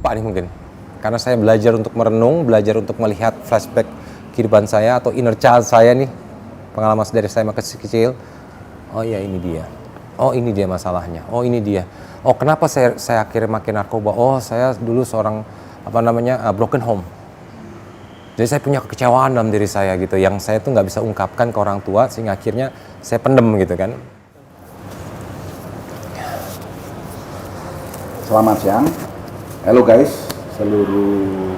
lupa nih mungkin. Karena saya belajar untuk merenung, belajar untuk melihat flashback kehidupan saya atau inner child saya nih. Pengalaman dari saya masih kecil. Oh iya, ini dia. Oh ini dia masalahnya. Oh ini dia. Oh kenapa saya akhirnya makin narkoba? Oh saya dulu seorang broken home. Jadi saya punya kekecewaan dalam diri saya gitu, yang saya tuh nggak bisa ungkapkan ke orang tua, sehingga akhirnya saya pendem gitu kan. Selamat siang. Halo guys, seluruh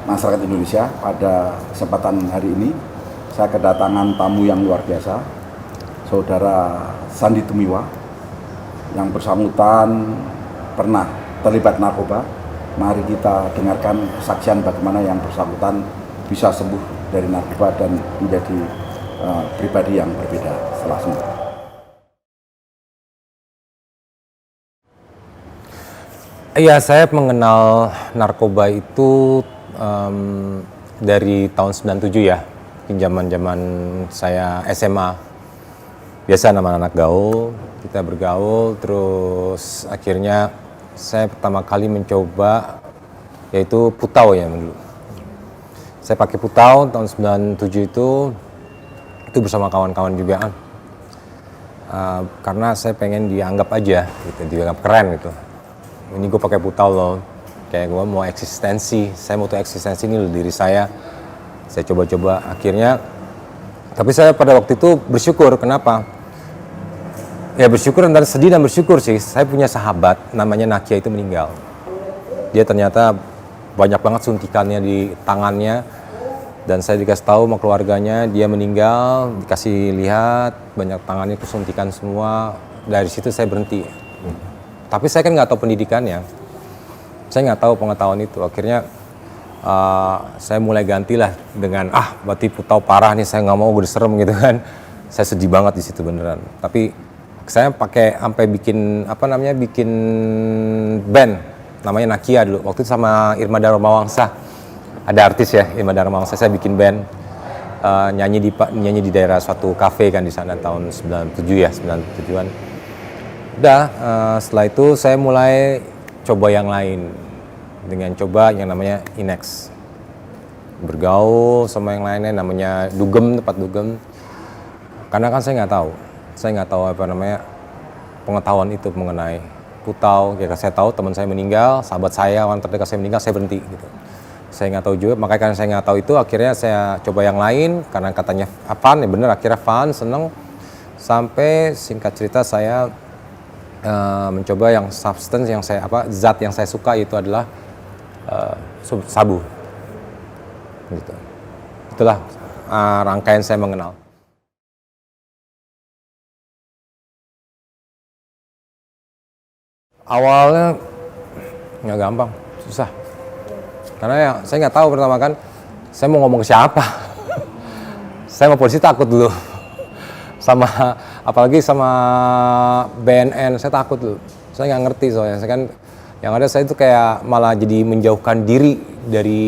masyarakat Indonesia. Pada kesempatan hari ini saya kedatangan tamu yang luar biasa, Saudara Sandi Tumiwa, yang bersangkutan pernah terlibat narkoba. Mari kita dengarkan kesaksian bagaimana yang bersangkutan bisa sembuh dari narkoba dan menjadi pribadi yang berbeda setelah sembuh. Iya, saya mengenal narkoba itu dari tahun 97 ya, zaman saya SMA. Biasa nama anak gaul, kita bergaul, terus akhirnya saya pertama kali mencoba yaitu putau ya dulu. Saya pakai putau tahun 97 itu bersama kawan-kawan juga. Karena saya pengen dianggap aja gitu, dianggap keren gitu. Ini gue pakai putau loh, kayak gue mau eksistensi, saya mau tuh eksistensi ini loh diri saya coba-coba akhirnya. Tapi saya pada waktu itu bersyukur, kenapa? Ya bersyukur dan sedih dan bersyukur sih. Saya punya sahabat namanya Nakia itu meninggal. Dia ternyata banyak banget suntikannya di tangannya, dan saya dikasih tahu sama keluarganya dia meninggal, dikasih lihat banyak tangannya kesuntikan semua. Dari situ saya berhenti. Tapi saya kan nggak tahu pendidikannya, saya nggak tahu pengetahuan itu. Akhirnya saya mulai gantilah dengan berarti putau parah nih, saya nggak mau, gue serem gitu kan. Saya sedih banget di situ beneran. Tapi saya pakai sampai bikin bikin band namanya Nakia dulu. Waktu itu sama Irma Darmawangsa. Ada artis ya, Irma Darmawangsa, saya bikin band nyanyi di daerah suatu kafe kan di sana tahun 97 ya, 97-an. Udah, setelah itu saya mulai coba yang lain dengan coba yang namanya Inex. Bergaul sama yang lainnya namanya Dugem, tempat Dugem. Karena kan saya nggak tahu pengetahuan itu mengenai putau. Ya saya tahu teman saya meninggal, sahabat saya, orang terdekat saya meninggal, saya berhenti gitu. Saya nggak tahu juga, makanya karena saya nggak tahu itu akhirnya saya coba yang lain karena katanya fun, ya bener, akhirnya fun, seneng. Sampai singkat cerita saya mencoba yang substance yang zat yang saya suka itu adalah sabu. Gitu. Itulah rangkaian saya mengenal. Awalnya nggak gampang, susah. Karena ya saya nggak tahu, pertama kan saya mau ngomong ke siapa. Saya sama polisi takut dulu. Apalagi sama BNN saya takut dulu. Saya nggak ngerti soalnya. Saya kan yang ada saya itu kayak malah jadi menjauhkan diri dari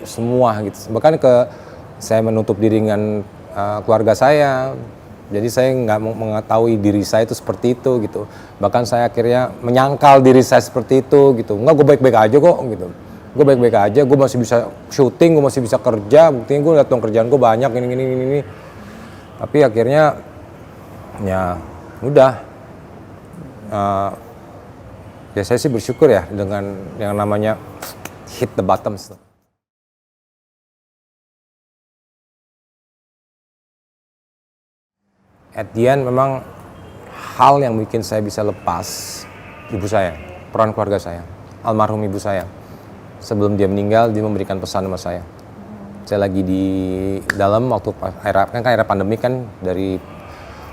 semua gitu. Bahkan saya menutup diri dengan keluarga saya. Jadi saya nggak mengetahui diri saya itu seperti itu gitu. Bahkan saya akhirnya menyangkal diri saya seperti itu gitu. Enggak, gue baik-baik aja kok gitu. Gue baik-baik aja, gue masih bisa syuting, gue masih bisa kerja. Buktinya gue lihat dong kerjaan gue banyak ini. Tapi akhirnya ya udah. Ya saya sih bersyukur ya dengan yang namanya hit the bottom. At the end memang hal yang bikin saya bisa lepas ibu saya, peran keluarga saya, almarhum ibu saya. Sebelum dia meninggal, dia memberikan pesan sama saya. Saya lagi di dalam waktu era pandemi kan, dari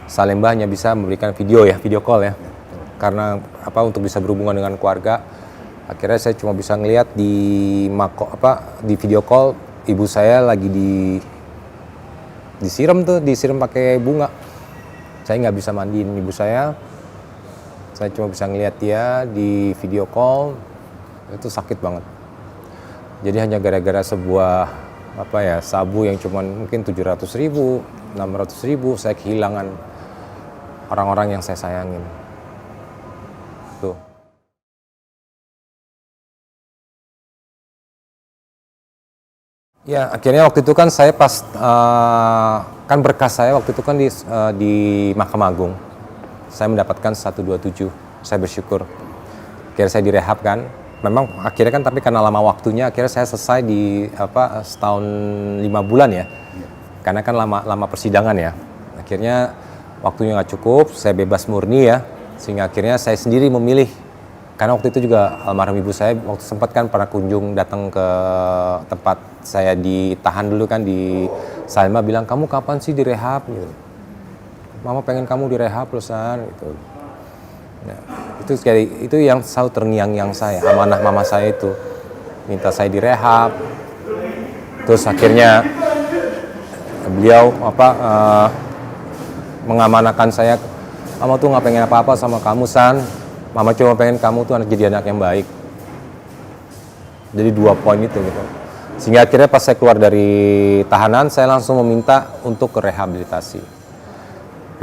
Salemba hanya bisa memberikan video call ya. Karena untuk bisa berhubungan dengan keluarga. Akhirnya saya cuma bisa ngelihat di video call ibu saya lagi disiram pakai bunga. Saya nggak bisa mandiin ibu saya cuma bisa ngelihat dia di video call, itu sakit banget. Jadi hanya gara-gara sebuah sabu yang cuma mungkin 700.000, 600.000, saya kehilangan orang-orang yang saya sayangin. Tuh. Ya akhirnya waktu itu kan saya pas kan berkas saya waktu itu kan di Mahkamah Agung saya mendapatkan 127, saya bersyukur. Akhirnya saya direhab kan, memang akhirnya kan tapi karena lama waktunya akhirnya saya selesai di setahun 5 bulan ya, karena kan lama persidangan ya. Akhirnya waktunya nggak cukup, saya bebas murni ya, sehingga akhirnya saya sendiri memilih. Karena waktu itu juga almarhum ibu saya waktu sempat kan pernah kunjung datang ke tempat saya ditahan dulu kan di Salma, bilang kamu kapan sih direhab gitu. Mama pengen kamu direhab perusahaan gitu. Nah, itu yang selalu terngiang-ngiang saya, amanah mama saya itu minta saya direhab. Terus akhirnya beliau mengamanakan saya, mama tuh nggak pengen apa-apa sama kamu San. Mama cuma pengen kamu tuh jadi anak yang baik. Jadi 2 poin itu gitu. Sehingga akhirnya pas saya keluar dari tahanan, saya langsung meminta untuk ke rehabilitasi.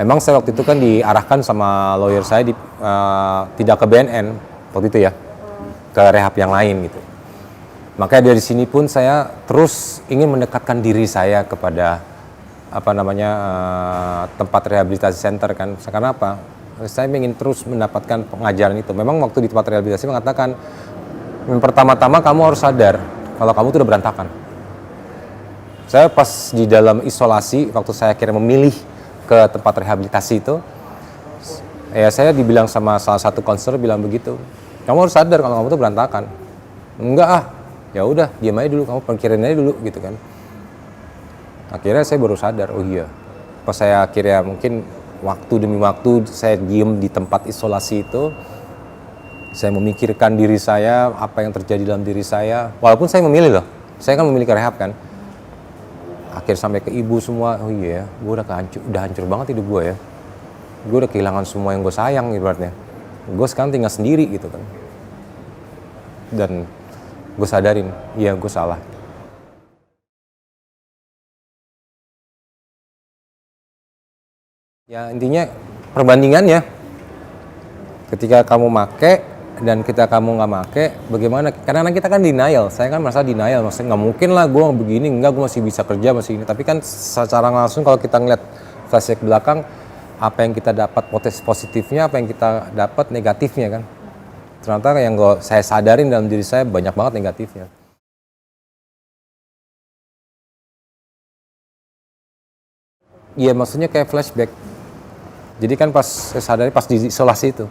Memang saya waktu itu kan diarahkan sama lawyer saya tidak ke BNN waktu itu ya, ke rehab yang lain gitu. Makanya dari sini pun saya terus ingin mendekatkan diri saya kepada tempat rehabilitasi center kan. Karena apa? Saya ingin terus mendapatkan pengajaran itu. Memang waktu di tempat rehabilitasi mengatakan, pertama-tama kamu harus sadar kalau kamu itu udah berantakan. Saya pas di dalam isolasi, waktu saya akhirnya memilih ke tempat rehabilitasi itu, ya saya dibilang sama salah satu konselor bilang begitu, kamu harus sadar kalau kamu itu berantakan. Enggak ya udah diam aja dulu, kamu pikirin aja dulu gitu kan. Akhirnya saya baru sadar, oh iya. Pas saya akhirnya mungkin waktu demi waktu saya diem di tempat isolasi itu, saya memikirkan diri saya, apa yang terjadi dalam diri saya. Walaupun saya memilih loh, saya kan memilih ke rehab kan. Akhir sampai ke ibu semua, oh iya ya, gue udah hancur banget hidup gue ya. Gue udah kehilangan semua yang gue sayang ibaratnya. Gue sekarang tinggal sendiri gitu kan. Dan gue sadarin, iya gue salah. Ya intinya perbandingannya, ketika kamu make dan ketika kamu nggak make, bagaimana? Karena kita kan denial, saya kan merasa denial, maksudnya nggak mungkin lah gue begini, enggak, gue masih bisa kerja, masih ini. Tapi kan secara langsung kalau kita ngeliat flashback belakang, apa yang kita dapat positifnya, apa yang kita dapat negatifnya kan. Ternyata yang saya sadarin dalam diri saya banyak banget negatifnya. Iya maksudnya kayak flashback. Jadi kan pas saya sadari pas di isolasi itu,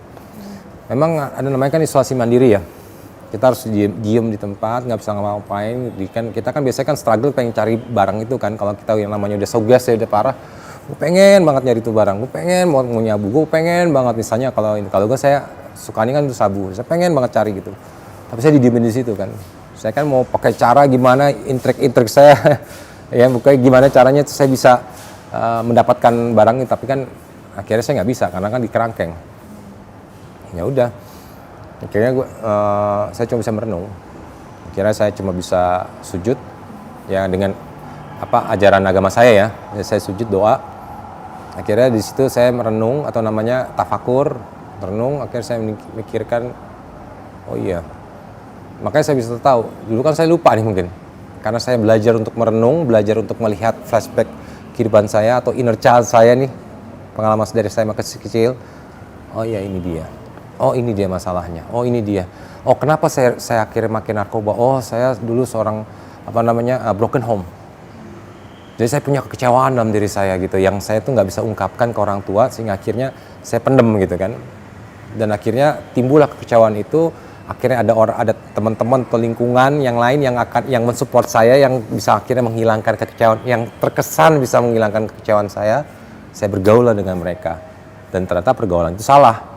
memang ada namanya kan isolasi mandiri ya. Kita harus diem di tempat, nggak bisa ngapa-ngapain. Kita kan biasanya kan struggle pengen cari barang itu kan. Kalau kita yang namanya udah sogas ya udah parah, gue pengen banget nyari itu barang, gue pengen mau nyabu, gue pengen banget misalnya kalau gue saya sukanya kan itu sabu, saya pengen banget cari gitu. Tapi saya didiemin di situ kan. Saya kan mau pakai cara gimana, intrik saya, ya bukan gimana caranya saya bisa mendapatkan barang itu, tapi kan akhirnya saya nggak bisa karena kan di kerangkeng. Ya udah, akhirnya saya cuma bisa merenung. Akhirnya saya cuma bisa sujud, ya dengan ajaran agama saya ya. Saya sujud doa. Akhirnya di situ saya merenung atau namanya tafakur, merenung. Akhirnya saya memikirkan, oh iya. Makanya saya bisa tahu. Dulu kan saya lupa nih mungkin, karena saya belajar untuk merenung, belajar untuk melihat flashback kehidupan saya atau inner child saya nih, pengalaman dari saya masih kecil. Oh iya ini dia. Oh ini dia masalahnya. Oh ini dia. Oh kenapa saya akhirnya makin narkoba? Oh saya dulu seorang broken home. Jadi saya punya kekecewaan dalam diri saya gitu, yang saya tuh nggak bisa ungkapkan ke orang tua, sehingga akhirnya saya pendem gitu kan. Dan akhirnya timbullah kekecewaan itu. Akhirnya ada teman-teman atau lingkungan yang lain yang mensupport saya, yang bisa akhirnya menghilangkan kekecewaan, yang terkesan bisa menghilangkan kekecewaan saya bergaul dengan mereka. Dan ternyata pergaulan itu salah.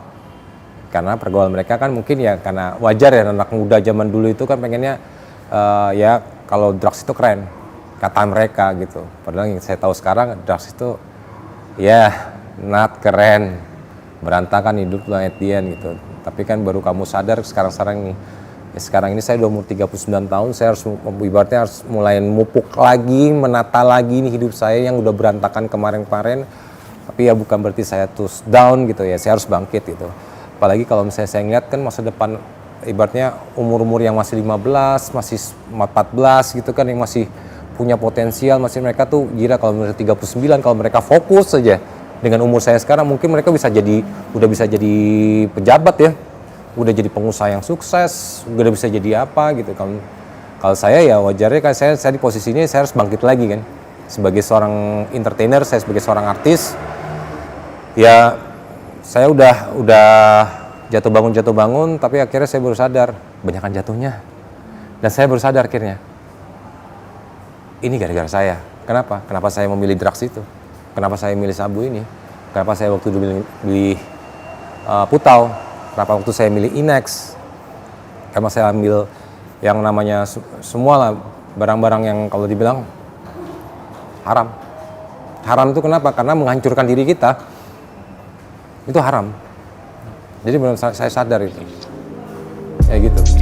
Karena pergaulan mereka kan mungkin ya karena wajar ya, anak muda zaman dulu itu kan pengennya ya kalau drugs itu keren, kata mereka gitu. Padahal yang saya tahu sekarang drugs itu ya not keren, berantakan hidup lah at the end gitu. Tapi kan baru kamu sadar sekarang-sekarang nih. Ya sekarang ini saya udah umur 39 tahun, saya harus ibaratnya harus mulai mupuk lagi, menata lagi nih hidup saya yang udah berantakan kemarin-kemarin. Tapi ya bukan berarti saya terus down gitu ya, saya harus bangkit gitu. Apalagi kalau misalnya saya ngeliat kan masa depan, ibaratnya umur-umur yang masih 15, masih 14 gitu kan, yang masih punya potensial, masih mereka tuh gila kalau mereka 39, kalau mereka fokus saja dengan umur saya sekarang mungkin mereka udah bisa jadi pejabat ya, udah jadi pengusaha yang sukses, udah bisa jadi apa gitu. Kalau saya ya wajarnya kan saya di posisi ini saya harus bangkit lagi kan, sebagai seorang entertainer, saya sebagai seorang artis ya saya udah jatuh bangun, tapi akhirnya saya baru sadar banyakan jatuhnya, dan saya baru sadar akhirnya ini gara-gara saya. Kenapa saya memilih drugs itu, kenapa saya milih sabu ini, kenapa saya waktu dulu beli putau, kenapa waktu saya milih Inex, kenapa saya ambil yang namanya semua lah barang-barang yang kalau dibilang haram itu kenapa, karena menghancurkan diri kita itu haram. Jadi benar saya sadar itu kayak gitu.